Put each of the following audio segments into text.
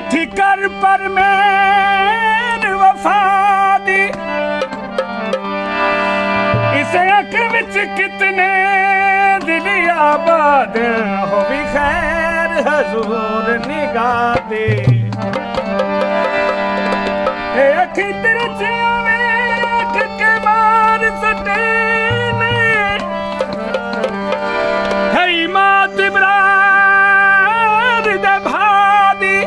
मिठी कर पर मेर वफा दी इस अख विच कितने दिल आबाद हो भी खैर हजूर निगाह दे अखी तेरे वेख के मार सटे ने है मात इमरान दे भादी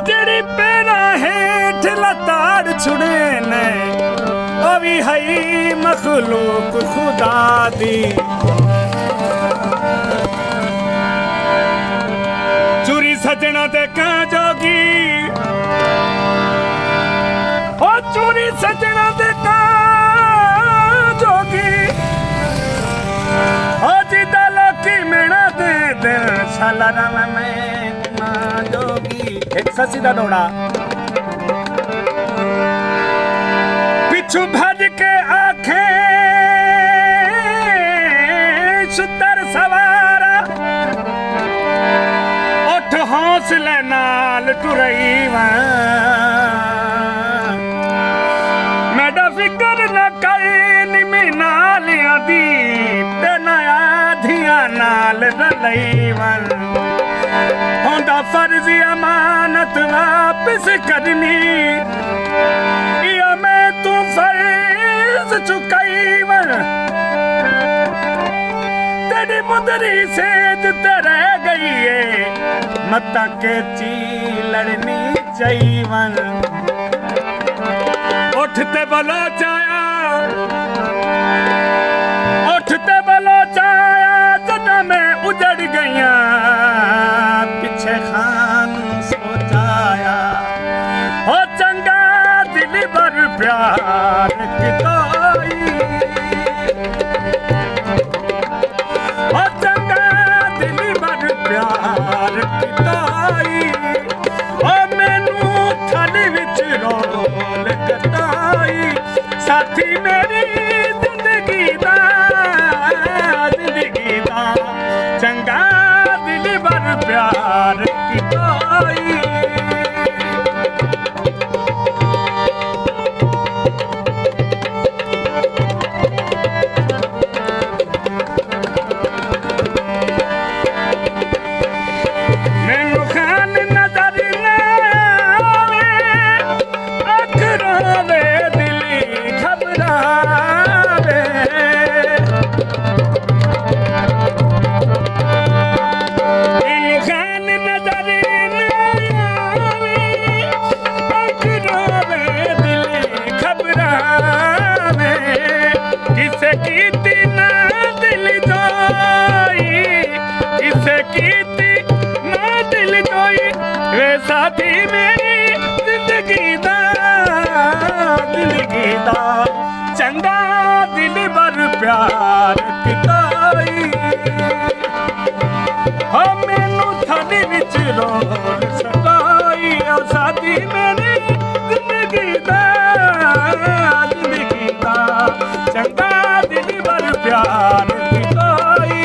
जेड़ी पैरा हेठ लताड़ छुड़े ने ओ भी है मखलूक खुदा दी चूरी सजना ते कह जोगी ओ चूरी सजना ते कह जोगी ओ जिदा लोकी मेना दे दिल छाला रम में ना जोगी एक ससी दा दौड़ा पिछू भज के आखे सुतर सवारा उठ हौसले नाल टुरई मेरा फिकर न कई निमी नालियां दी ते नया धिया नाल रलई होंदा फर्ज अमानत वापस करनी या मैं तू फर्ज चुकाई तेरी मुदरी सेज ते रह गई है मत के ची लड़नी चाहिए उठते बलो चाया उठते बलो चाया जदा मैं उजड़ गया पीछे खान सोचाया हो चंगा दिल भर प्यार किताई हो चंगा दिल भर प्यार किताई ओ मैनू थल विच रोल कताई साथी मेरी जिंदगी दा चंगा दिल भर प्यार किताई साथी मेरी जिंदगी दा चंगा दिल भर प्यार किताई हो मैनू थाने विच रोल सताई ओ साथी मेरी जिंदगी दा चंगा दिल भर प्यार किताई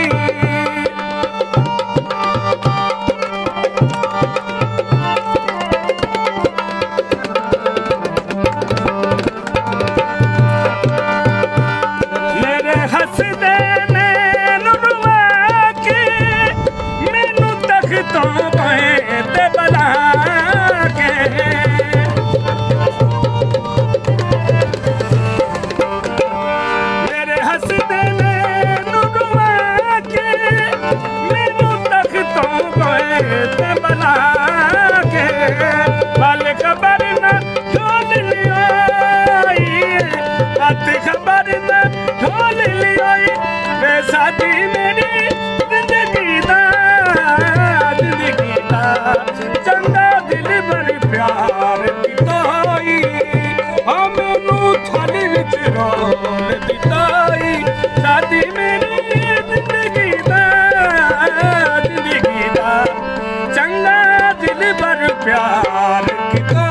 खबर न ढोल लिया साथी मेरी जिंदगी दा चंगा दिल भर प्यार किताई मैनू थाली विच रोल दिताई साथी मेरी जिंदगी दा चंगा दिल भर प्यार किताई।